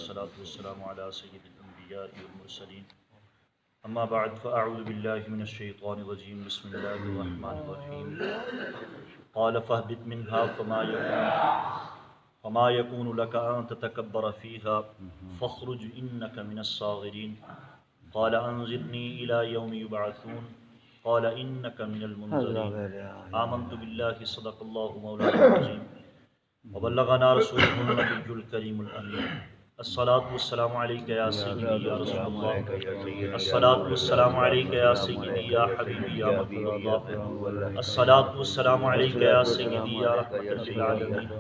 والصلاة والسلام على سيد الأنبياء والمرسلين أما بعد فأعوذ بالله من الشيطان الرجيم بسم الله الرحمن الرحيم قال فاهبط منها فما يكون لك أن تتكبر فيها فاخرج إنك من الصاغرين قال أنظرني إلى يوم يبعثون قال إنك من المنذرين آمنت بالله صدق الله مولانا العظيم وبلغنا رسوله النبي الكريم الأمين الصلاة والسلام عليك يا سيدي يا رسول الله الصلاة والسلام عليك يا سيدي يا حبيبي يا محبوب الله الصلاة والسلام عليك يا سيدي يا رحمة للعالمين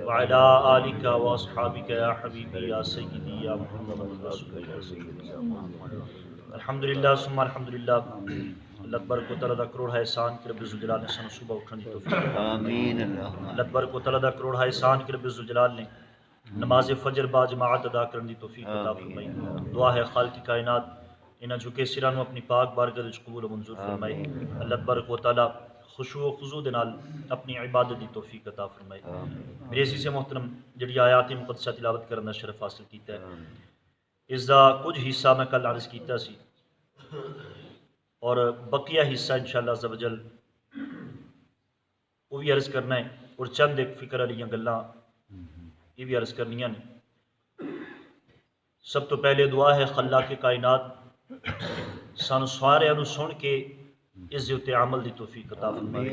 وعلى آلك وأصحابك يا حبيبي يا سيدي يا محمد رسول الله الحمدللہ ثم الحمدللہ اللہ تبارک و تعالیٰ دا کروڑ ہے احسان کہ رب ذوالجلال نے سانو صبح اٹھن دی توفیق آمین اللہ تبارک و تعالیٰ دا کروڑ ہے احسان کہ رب ذوالجلال نے نماز فجر با جماعت ادا کرن دی توفیق عطا فرمائی دعا ہے خالق کائنات انہاں جھکے سراں نو اپنی پاک بارگاہ وچ قبول و منظور فرمائے اللہ تبارک و تعالیٰ خشوع و خضوع دے نال اپنی عبادت دی توفیق عطا فرمائے میرے عزیز محترم جڑی آیات مقدسہ تلاوت کرن دا شرف حاصل کیتا ہے اس دا کچھ حصہ میں کل عرض کیتا سی اور بقیہ حصہ انشاءاللہ عز و جل وہ بھی عرض کرنا ہے اور چند ایک فکر والی گلاں یہ بھی عرض کرنیاں نے سب تو پہلے دعا ہے خلاق کائنات سانو سارے نو سن کے اس دے اتے عمل دی توفیق عطا فرمائے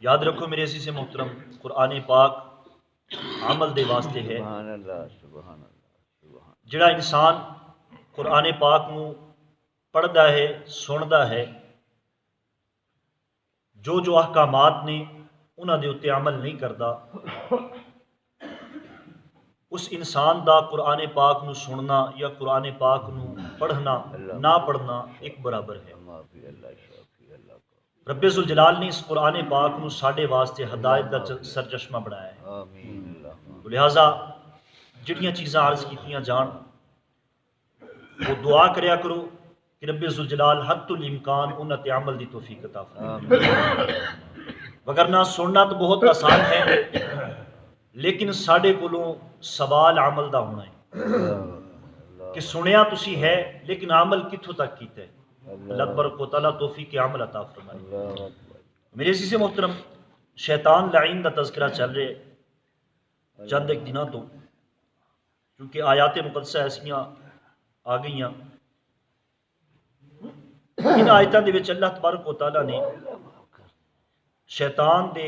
یاد رکھو میرے عزیز محترم قرآن پاک عمل دے واسطے ہے جڑا انسان قرآن پاک نو پڑھدا ہے سندا ہے جو احکامات نے انہاں دے اتے عمل نہیں کردا اس انسان دا قرآن پاک نو سننا یا قرآن پاک نو پڑھنا نہ پڑھنا ایک برابر ہے رب ذوالجلال نے اس قرآن پاک نو ساڈے واسطے ہدایت دا سرچشمہ بنایا ہے لہٰذا جڑیاں چیزاں عرض کیتیاں جان وہ دعا کریا کرو کہ رب ذوالجلال حد الامکان انہاں تے عمل دی توفیق عطا فرمائے وگرنہ سننا تو بہت آسان ہے لیکن ساڈے کولوں سوال عمل دا ہونا ہے کہ سنیا تسی ہے لیکن عمل کتھوں تک کیتا ہے اللہ تبارک و تعالیٰ توفیق عمل عطا فرمائے میرے عزیز محترم شیطان لعین دا تذکرہ چل رہے چند ایک دنوں تو کیونکہ آیات مقدسہ ایسیاں آ گئیاں ان آیتاں دے وچ اللہ تبارک و تعالیٰ نے شیطان دے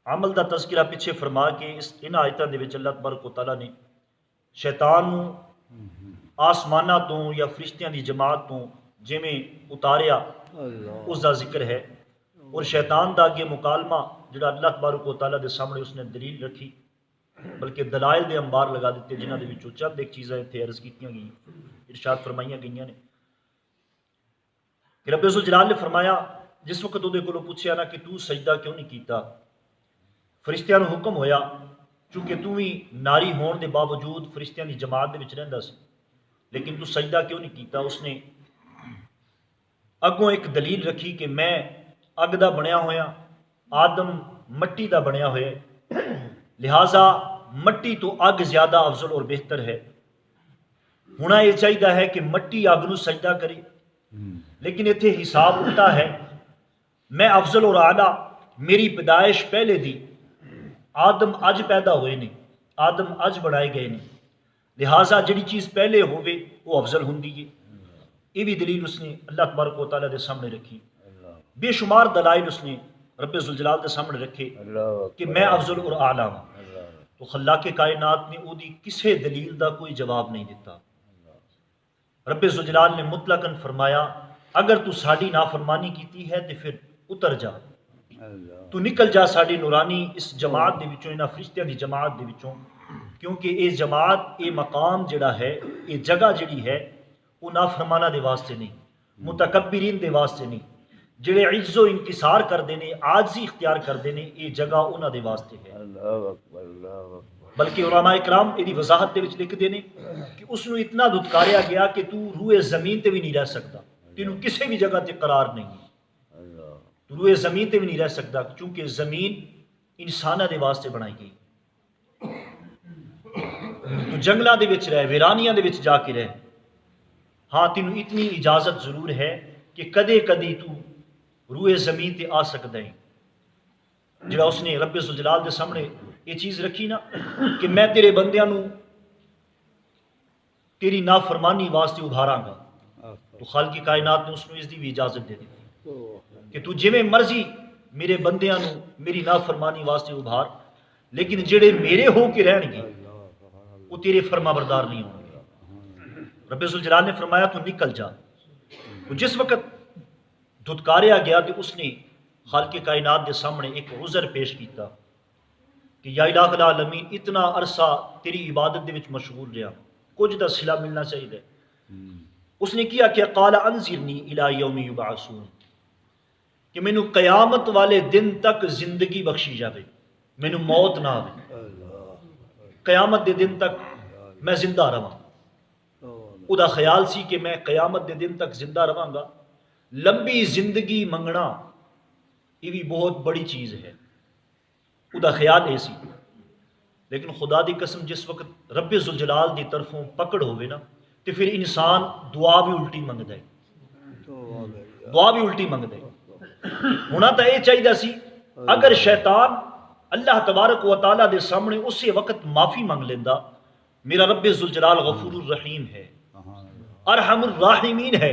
عمل دا تذکرہ پیچھے فرما کے ان آیتاں دے وچ اللہ تبارک و تعالیٰ نے شیطان نو آسمانہ تو یا فرشتیاں دی جماعت تو جویں اتاریا اس دا ذکر ہے اور شیطان دا اگے مکالمہ جڑا اللہ تبارک و تعالیٰ دے سامنے اس نے دلیل رکھی بلکہ دلائل دے انبار لگا دیتے جنہاں دے وچوں چند ایک چیزاں اتنے عرض کیتیاں گئیں ارشاد فرمائیاں گئیاں نے کہ رب ذوالجلال نے فرمایا جس وقت وہ کو پوچھیا نا کہ تو سجدہ کیوں نہیں کیتا فرشتیاں نو حکم ہویا چونکہ تو ہی ناری ہون دے باوجود فرشتیاں دی جماعت دے وچ رہندا سی لیکن تو سجدہ کیوں نہیں کیتا اس نے اگوں ایک دلیل رکھی کہ میں اگ دا بنیا ہویا آدم مٹی دا بنیا ہویا لہٰذا مٹی تو اگ زیادہ افضل اور بہتر ہے ہونا یہ چاہیے ہے کہ مٹی اگ نو سجدہ کرے لیکن اتنے حساب الٹا ہے میں افضل اور اعلیٰ میری پیدائش پہلے دی آدم اج پیدا ہوئے نہیں آدم اج بنائے گئے نہیں لہٰذا جڑی چیز پہلے ہوئے وہ افضل ہوندی ہے یہ بھی دلیل اس نے اللہ تبارک و تعالیٰ دے سامنے رکھی بے شمار دلائل اس نے رب ذوالجلال دے سامنے رکھے کہ میں افضل اور اعلیٰ ہوں تو خلاق کائنات نے وہ دی کسے دلیل دا کوئی جواب نہیں دیتا رب ذوالجلال نے مطلقاً فرمایا اگر تو ساڈی نافرمانی کیتی ہے تو پھر اتر جا تو نکل جا ساڈی نورانی اس جماعت دے وچوں انہاں فرشتیاں دی جماعت دے وچوں کیونکہ یہ جماعت یہ مقام جڑا ہے یہ جگہ جڑی ہے وہ نافرمانہ دے واسطے نہیں متکبرین دے واسطے نہیں جڑے عجز و انکسار کردے نے عاجزی اختیار کردے نے یہ جگہ انہاں دے واسطے ہے بلکہ علماء اکرام یہ وضاحت دے وچ لکھ دے نے کہ اس نو اتنا دھتکاریا گیا کہ تو روئے زمین تے بھی نہیں رہ سکتا تینوں کسی بھی جگہ تے قرار نہیں تو روئے زمین تے بھی نہیں رہ سکتا چونکہ زمین انسانہ دے واسطے بنائی گئی تو جنگلاں دے وچ رہ، ویرانیاں دے وچ جا کے رہ، ہاں تینوں اتنی اجازت ضرور ہے کہ کدے کدی تو روئے زمین تے آ سکتا ہے۔ جڑا اس نے رب ذوالجلال دے سامنے یہ چیز رکھی نا کہ میں تیرے بندیاں نو تیری نافرمانی واسطے ابھاراں گا، تو خالق کائنات نے اس نے اس دی بھی اجازت دے دی کہ تو جویں مرضی میرے بندیاں نو میری نافرمانی واسطے ابھار، لیکن جڑے میرے ہو کے رہن گے وہ تیرے فرما بردار نہیں ہوں گے۔ رب ذوالجلال نے فرمایا تو نکل جا۔ تو جس وقت دھتکاریا گیا تو اس نے خالق کائنات دے سامنے ایک عذر پیش کیتا کہ یا الہ العالمین اتنا عرصہ تیری عبادت دے وچ مشغول رہا، کچھ دا صلہ ملنا چاہیے۔ اس نے کیا کہ قال انظرنی الی یوم یبعثون، کہ مینوں قیامت والے دن تک زندگی بخشی جاوے، مینوں موت نہ آوے، قیامت دے دن تک میں زندہ رہاں۔ او دا خیال سی کہ میں قیامت دے دن تک زندہ رہاں گا۔ لمبی زندگی منگنا یہ بھی بہت بڑی چیز ہے، او دا خیال ہے سی، لیکن خدا دی قسم جس وقت رب ذوالجلال دی طرفوں پکڑ ہوئے نا تو پھر انسان دعا بھی الٹی منگتا ہے، دعا بھی الٹی منگتا ہے۔ ہونا تو یہ چاہیے سی اگر شیطان اللہ تبارک و تعالیٰ دے سامنے اسی وقت معافی منگ لیندہ، میرا رب ذوالجلال غفور الرحیم ہے، ارحم الراحمین ہے،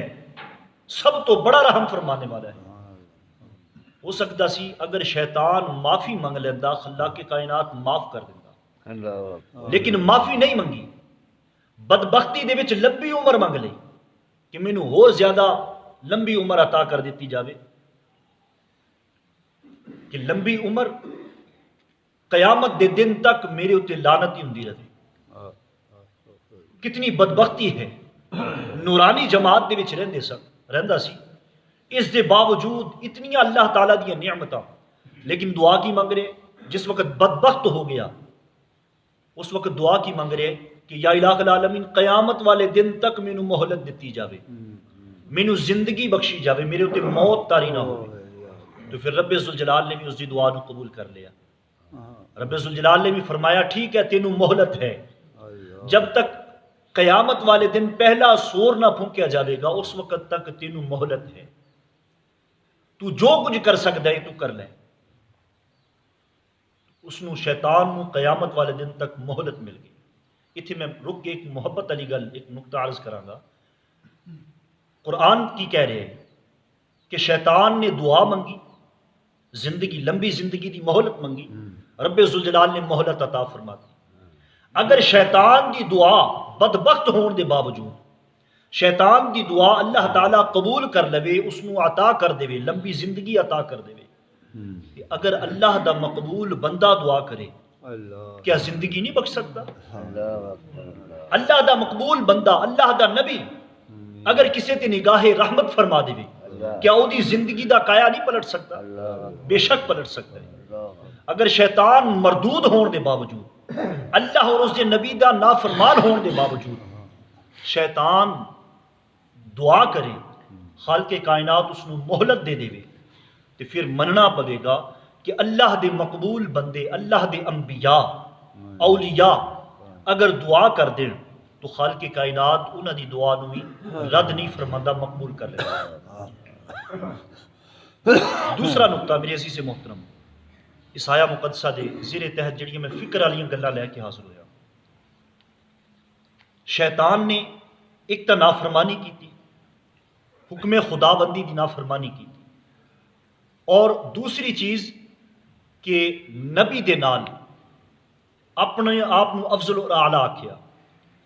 سب تو بڑا رحم فرمانے والا ہے۔ ہو سکتا سی اگر شیطان معافی منگ لیندہ خلاق کے کائنات معاف کر دیتا، لیکن معافی نہیں منگی، بدبختی دے وچ لمبی عمر منگ لئی کہ مینوں ہو زیادہ لمبی عمر عطا کر دیتی جاوے، کہ لمبی عمر قیامت دے دن تک میرے اتے لعنت ہی ہوندی رہے۔ کتنی بدبختی ہے، نورانی جماعت دے وچ رہندا سی، اس دے باوجود اتنی اللہ تعالیٰ دی نعمتاں، لیکن دعا کی منگ رہے۔ جس وقت بدبخت ہو گیا اس وقت دعا کی منگ رہے کہ یا الہ العالمین قیامت والے دن تک مینوں مہلت دیتی جاوے، مینوں زندگی بخشی جاوے، میرے اتے موت تاری نہ ہو۔ تو پھر رب ذوالجلال نے بھی اس دی دعا نو قبول کر لیا۔ رب ذوالجلال نے بھی فرمایا ٹھیک ہے تینوں مہلت ہے، جب تک قیامت والے دن پہلا سور نہ پھونکیا جاوے گا اس وقت تک تینوں مہلت ہے، تو جو کچھ کر سکتا ہے تو کر لے۔ اس نو شیطان نو قیامت والے دن تک مہلت مل گئی۔ اتھے میں رک کے ایک محبت علی گل ایک نقطہ عرض کراں گا۔ قرآن کی کہہ رہے ہیں کہ شیطان نے دعا منگی، زندگی لمبی زندگی دی مہلت منگی، رب ذوالجلال نے مہلت عطا فرما دی۔ اگر شیطان دی دعا بدبخت ہون دے باوجود شیطان دی دعا اللہ تعالیٰ قبول کر لوے، اس نو عطا کر دے، لمبی زندگی عطا کر دے، کہ اگر اللہ دا مقبول بندہ دعا کرے کیا زندگی نہیں بخش سکتا؟ اللہ دا مقبول بندہ، اللہ دا نبی اگر کسی تے نگاہ رحمت فرما دے کیا وہ دی زندگی دا کایا نہیں پلٹ سکتا؟ بے شک پلٹ سکتا ہے۔ اگر شیطان مردود ہون دے باوجود اللہ اور اس دے نبی دا نافرمان ہون دے باوجود شیطان دعا کرے، خالق کائنات اس نو مہلت دے دے تو پھر مننا پڑے گا کہ اللہ دے مقبول بندے، اللہ دے انبیاء اولیاء اگر دعا کر دیں تو خالق کائنات انہاں دی دعا نو بھی رد نہیں فرماندہ، مقبول کر لیتا۔ دوسرا نقطہ میرے عزیز محترم، اس آیا مقدسہ دے زیر تحت جڑیاں میں فکر والیاں گلاں لے کے حاضر ہویا۔ شیطان نے ایک تا نافرمانی کی تھی، حکم خدا بندی دی نافرمانی کی تھی، اور دوسری چیز کہ نبی دے نال اپنے آپ نو افضل اور اعلیٰ آکھیا،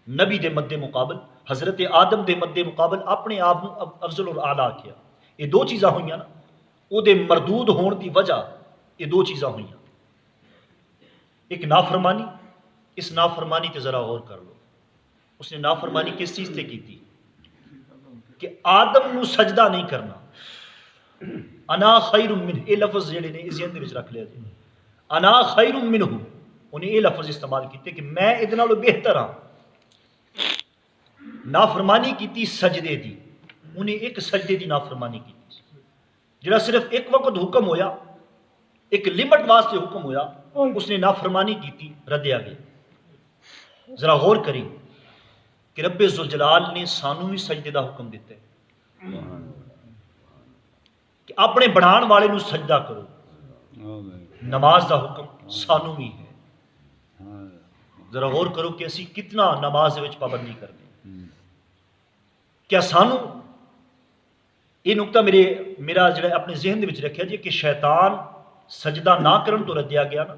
نبی دے مد مقابل حضرت آدم دے مد مقابل اپنے آپ نو افضل اور اعلیٰ آکھیا۔ یہ دو چیزاں ہوئیاں نا، او دے مردود ہون دی وجہ یہ دو چیزاں ہوئیاں، ایک نافرمانی، اس نافرمانی تے ذرا غور کر لو۔ اس نے نافرمانی کس چیز تے کی تھی کہ آدم نو سجدہ نہیں کرنا، انا خیر منہ، یہ لفظ جڑے نے ذہن دے وچ رکھ لیا جی، انا خیر منہ، انہیں یہ لفظ استعمال کیتے کہ میں ادھے نالوں بہتر ہاں۔ نافرمانی کیتی سجدے دی، انہیں ایک سجدے دی نافرمانی کی جڑا صرف ایک وقت حکم ہویا، ایک لمٹ واسطے حکم ہویا، اس نے نافرمانی کیتی، ردیا گیا۔ ذرا غور کریں کہ رب ذوالجلال نے سانوں بھی سجدے دا حکم دیتا ہے کہ اپنے بنان والے نو سجدہ کرو، نماز دا حکم سانوں بھی ہے۔ ذرا غور کرو کہ اسی کتنا نماز وچ پابندی کرتے ہیں۔ کیا سانوں یہ نقطہ میرا جڑا اپنے ذہن دے وچ رکھیا جی کہ شیطان سجدہ نہ کرن تو ردیا گیا نا،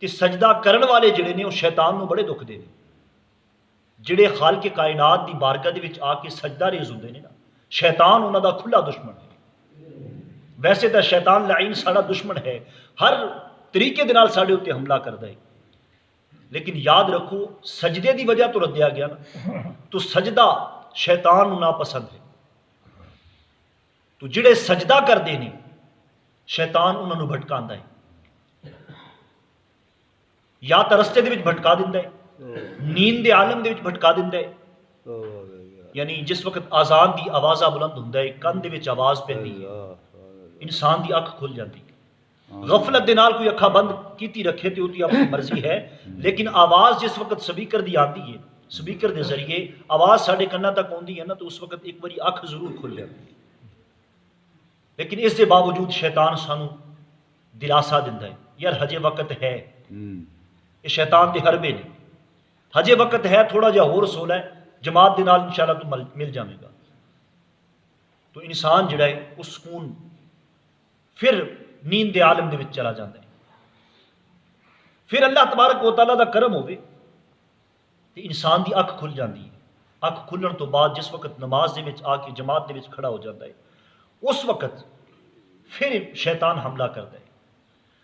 تے سجدہ کرن والے جڑے نے وہ شیطان نو بڑے دکھ دے نے، جڑے خالق کائنات دی بارگاہ دے وچ آ کے سجدہ ریز ہوندے نے نا، شیطان انہاں دا کھلا دشمن ہے۔ ویسے تو شیطان لعین ساڈا دشمن ہے، ہر طریقے دے نال ساڈے اوتے حملہ کردا ہے، لیکن یاد رکھو سجدے دی وجہ تو ردیا گیا نا، تو سجدہ شیطان نو ناپسند ہے، تو جڑے سجدہ کردے نے شیطان انہاں نو بھٹکاندا ہے، یا تو رستے دے وچ بھٹکا دیندا ہے، نیند دے عالم دے وچ بھٹکا دیندا ہے، یعنی جس وقت آزان دی آوازہ بلند ہوندا ہے، کان دے وچ آواز پیندی ہے، انسان دی اکھ کھل جاتی ہے۔ غفلت دے نال کوئی اکھا بند کیتی رکھے تے اودی اپنی مرضی ہے، لیکن آواز جس وقت سپیکر دی آندی ہے، سپیکر دے ذریعے آواز ساڈے کناں تک ہوندی ہے نا، تو اس وقت ایک باری اکھ ضرور کھل جاتی ہے، لیکن اس دے باوجود شیطان سانو دلاسا دیندا ہے یار ہجے وقت ہے، یہ شیطان دے حربے نے، ہجے وقت ہے، تھوڑا جہا ہور سولا ہے، جماعت دے نال انشاءاللہ تو مل جاویں گا۔ تو انسان جڑا ہے اس سکون پھر نیند دے عالم دے وچ چلا جاتا ہے۔ پھر اللہ تبارک و تعالیٰ دا کرم ہوئے تو انسان دی اکھ کھل جاتی ہے، اکھ کھلن تو بعد جس وقت نماز دے وچ آ کے جماعت دے وچ کھڑا ہو جاتا ہے، اس وقت پھر شیطان حملہ کرتا ہے،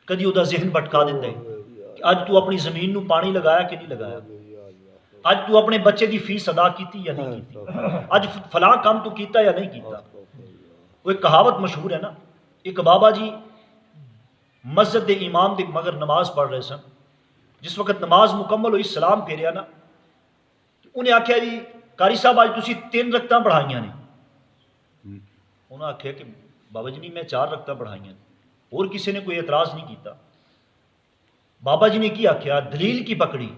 کدی وہ ذہن بھٹکا دیتا ہے کہ اج تو اپنی زمین نو پانی لگایا کہ نہیں لگایا، اج تو اپنے بچے دی فیس ادا کیتی یا نہیں کیتی، اج فلاں کام تو کیتا یا نہیں کیتا۔ وہ ایک کہاوت مشہور ہے نا، ایک بابا جی مسجد دے امام دے مگر نماز پڑھ رہے سن، جس وقت نماز مکمل ہوئی سلام پھیریا نا، انہیں آکھیا جی قاری صاحب آج تسی 3 رکعتاں پڑھائیاں نے، انہوں نے آکھیا کہ بابا جی نہیں میں 4 رکعتاں پڑھائیاں نے، اور کسی نے کوئی اعتراض نہیں کیتا۔ بابا جی نے کی آکھیا دلیل کی پکڑی،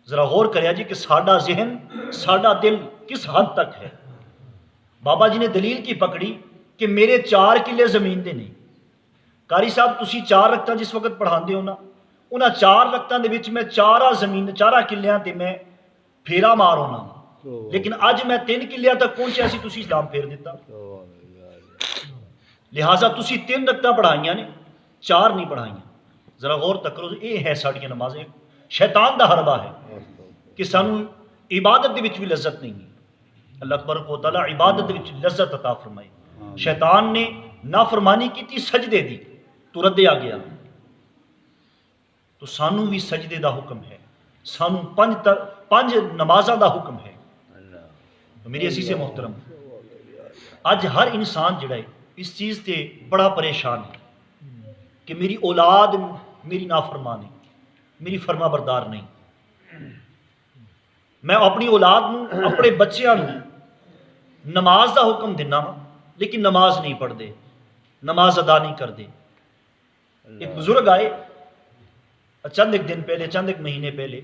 ذرا غور کریا جی کہ ساڈا ذہن ساڈا دل کس حد تک ہے۔ بابا جی نے دلیل کی پکڑی کہ میرے 4 کلے زمین دے نہیں، قاری صاحب تسی 4 رکعتاں جس وقت پڑھاندے ہو نا، انہاں 4 رکعتاں دے وچ میں 4 کلیاں تے میں پھیرا مار ہونا، لیکن اج میں 3 کلیاں تک پہنچیا سی، تسی اسلام پھیر دیتا، لہٰذا تسی 3 رکعتاں پڑھائیاں نے 4 نہیں پڑھائیاں۔ ذرا غور تک کرو، یہ ہے ساڑیاں نمازیں، شیطان دا حربہ ہے کہ سانو عبادت دے وچ بھی لذت نہیں ہے۔ اللہ تبارک و تعالیٰ عبادت دے وچ لذت عطا فرمائے۔ شیطان نے نافرمانی کی سجدے دی تو ردیا گیا، تو سانو بھی سجدے دا حکم ہے، سانو 5 نمازاں دا حکم ہے۔ تو میری عزیز محترم، اج ہر انسان جڑا ہے اس چیز تے بڑا پریشان ہے کہ میری اولاد میری نافرمان ہے، میری فرما بردار نہیں، میں اپنی اولاد نو اپنے بچیاں نو نماز دا حکم دینا لیکن نماز نہیں پڑھ دے، نماز ادا نہیں کر دے۔ ایک بزرگ آئے چند ایک دن پہلے، چند ایک مہینے پہلے،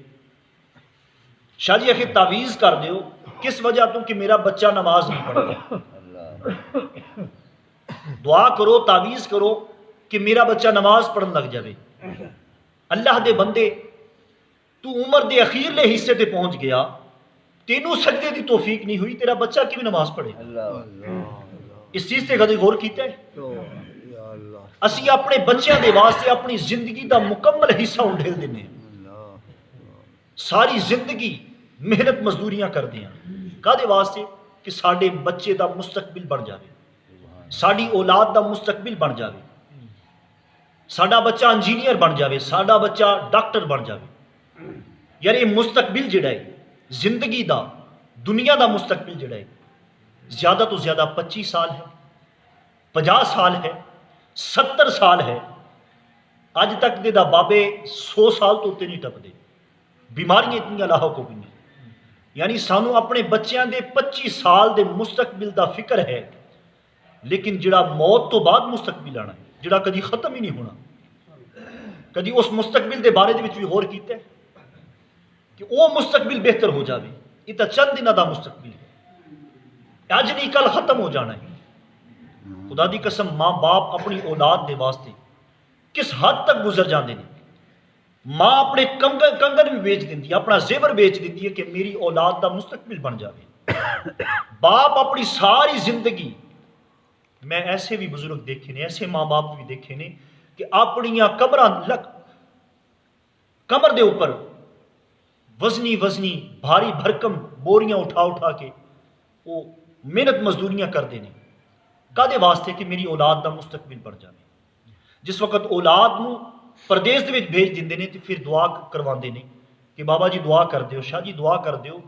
شاہ جی آخر تعویذ کر دیو، کس وجہ تو کہ میرا بچہ نماز نہیں پڑھتا، دعا کرو تعویذ کرو کہ میرا بچہ نماز پڑھن لگ جائے۔ اللہ دے بندے تو عمر دے اخیرلے حصے تے پہنچ گیا، تینوں سجدے دی توفیق نہیں ہوئی، تیرا بچہ کی بھی نماز پڑھے؟ اس چیز تے کدی غور کیتا ہے؟ اسی اپنے بچیاں دے واسطے اپنی زندگی دا مکمل حصہ انڈھیل دینے، ساری زندگی محنت مزدوریاں کر دیاں، کدے واسطے کہ ساڈے بچے دا مستقبل بن جاوے، ساڈی اولاد دا مستقبل بن جاوے، ساڈا بچہ انجینئر بن جاوے، ساڈا بچہ ڈاکٹر بن جاوے۔ یار یہ مستقبل جڑا ہے زندگی دا، دنیا دا مستقبل جڑا ہے زیادہ تو زیادہ 25 سال ہے، 50 سال ہے، 70 سال ہے، اج تک دے دا بابے 100 سال تو اتنے نہیں ٹپ دے، بیماریاں اتنی لاحق ہو گئی ہیں۔ یعنی سانو اپنے بچیاں دے 25 سال دے مستقبل دا فکر ہے، لیکن جڑا موت تو بعد مستقبل آنا ہے، جڑا کدی ختم ہی نہیں ہونا، کدی اس مستقبل دے بارے دے وچ بھی غور کیتا ہے؟ کہ وہ مستقبل بہتر ہو جاوے. یہ تو چند دن دا مستقبل ہے، اج نہیں کل ختم ہو جانا ہے. خدا دی قسم ماں باپ اپنی اولاد دے واسطے کس حد تک گزر جاندے نے. ماں اپنے کنگن بھی بیچ دیندی ہے، اپنا زیور بیچ دیندی ہے کہ میری اولاد دا مستقبل بن جاوے. باپ اپنی ساری زندگی، میں ایسے بھی بزرگ دیکھے نے، ایسے ماں باپ بھی دیکھے نے کہ اپنی کمر دے اوپر وزنی بھاری بھرکم بوریاں اٹھا کے وہ محنت مزدوریاں کرتے ہیں. کدے واسطے کہ میری اولاد دا مستقبل بن جائے. جس وقت اولاد نو پردیس دے وچ بھیج دیندے نے تو پھر دعا کرواندے نے کہ بابا جی دعا کر دیو، شاہ جی دعا کر دیو.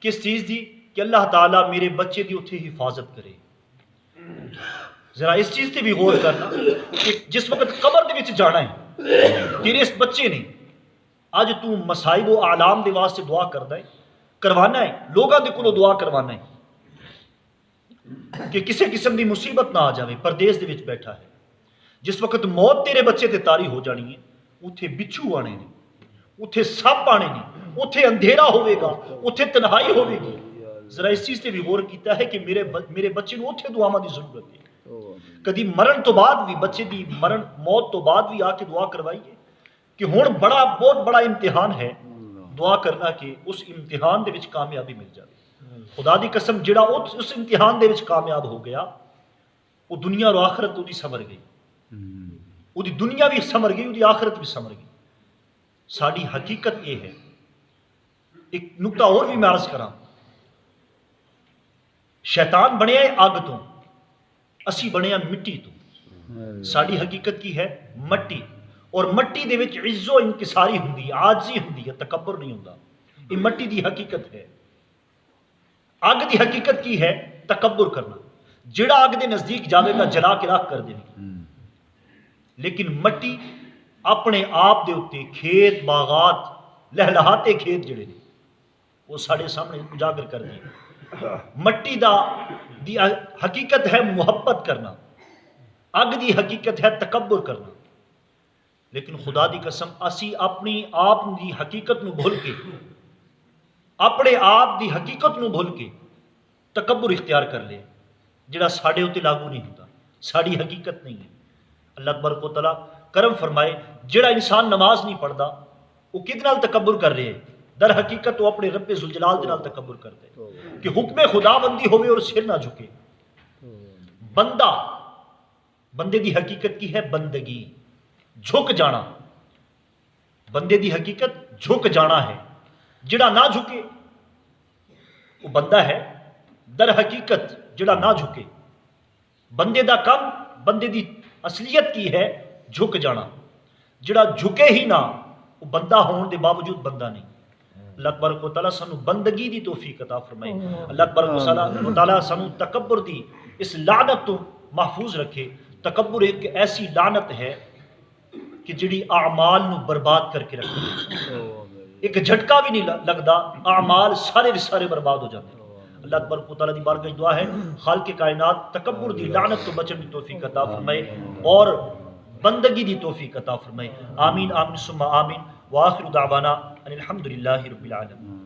کس چیز دی؟ کہ اللہ تعالیٰ میرے بچے دی اتھے حفاظت کرے. ذرا اس چیز تے بھی غور کرنا کہ جس وقت قبر دے وچ جانا ہے تیرے اس بچے نے، اج تو مصائب و اعلام دے واسطے دعا کردا ہے، کروانا ہے، لوگاں دے کولوں دعا کروانا ہے کہ کسی قسم دی مصیبت نہ آ جاوے. پردیس دے وچ بیٹھا ہے، جس وقت موت تیرے بچے تے تاری ہو جانی ہے، اتھے بچھو آنے نے، اتھے سپ آنے نے، اتھے اندھیرا ہوئے گا، اتھے تنہائی ہوئے گی. ذرا اس چیز تے بھی غور کیتا ہے کہ میرے بچے نو اتھے دعاواں دی ضرورت ہے. کدی مرن تو بعد بھی بچے دی موت تو بعد بھی آ کے دعا کروائیے کہ ہن بہت بڑا امتحان ہے. دعا کرنا کہ اس امتحان دے وچ کامیابی مل جائے. خدا دی قسم جڑا اس امتحان دے وچ کامیاب ہو گیا وہ دنیا اور آخرت دی سمر گئی. وہ دی دنیا بھی سمر گئی، وہ دی آخرت بھی سمر گئی. ساری حقیقت یہ ہے. ایک نکتہ اور بھی میں عرض کراں، شیطان بنیا ہے اگ تو، اسی بنے ہیں مٹی تو. ساری حقیقت کی ہے مٹی، اور مٹی دے وچ عز و انکساری ہوندی، عاجزی ہوندی ہے، تکبر نہیں ہوندا. یہ مٹی دی حقیقت ہے. اگ دی حقیقت کی ہے؟ تکبر کرنا. جڑا اگ دے نزدیک جاوے گا جلا کے راکھ کر دے گی. لیکن مٹی اپنے آپ دے اوتے کھیت باغات لہلہاتے کھیت جڑے نے وہ ساڑے سامنے اجاگر کر دی. مٹی دی حقیقت ہے محبت کرنا، اگ دی حقیقت ہے تکبر کرنا. لیکن خدا دی قسم اسی اپنی آپ دی حقیقت نو بھول کے، اپنے آپ دی حقیقت نو بھول کے تکبر اختیار کر لے جڑا ساڑے ہوتے لاگو نہیں ہوتا، ساڑی حقیقت نہیں ہے. اللہ تبارک و تعالیٰ کرم فرمائے. جڑا انسان نماز نہیں پڑھتا وہ کدے نال تکبر کر رہے ہیں؟ در حقیقت وہ اپنے رب ذوالجلال دے نال تکبر کرتے ہیں کہ حکم خدا بندی ہوئے اور سر نہ جھکے. بندے دی حقیقت کی ہے بندگی، جھک جانا. بندے دی حقیقت جھک جانا ہے. جڑا نہ جھکے وہ بندہ ہے. در حقیقت جڑا نہ جھکے، بندے دا کم، بندے دی اصلیت کی ہے جھک جانا. جڑا جھکے ہی نہ وہ بندہ ہون دے باوجود بندہ نہیں. اللہ تبارک و تعالیٰ سانو بندگی دی توفیق عطا فرمائے. اللہ تبارک و تعالیٰ سانو تکبر دی اس لعنت تو محفوظ رکھے. تکبر ایک ایسی لعنت ہے کہ جڑی اعمال نو برباد کر کے رکھے. ایک جھٹکا بھی نہیں لگدا، اعمال سارے برباد ہو جاتے. اللہ تبارک و تعالیٰ دی بارگاہ دعا ہے خالق کائنات تکبر دی لعنت تو بچن دی توفیق عطا فرمائے اور بندگی دی توفیق عطا فرمائے. آمین آمین ثم آمین. وآخر دعوانا ان الحمد للہ رب العالمین.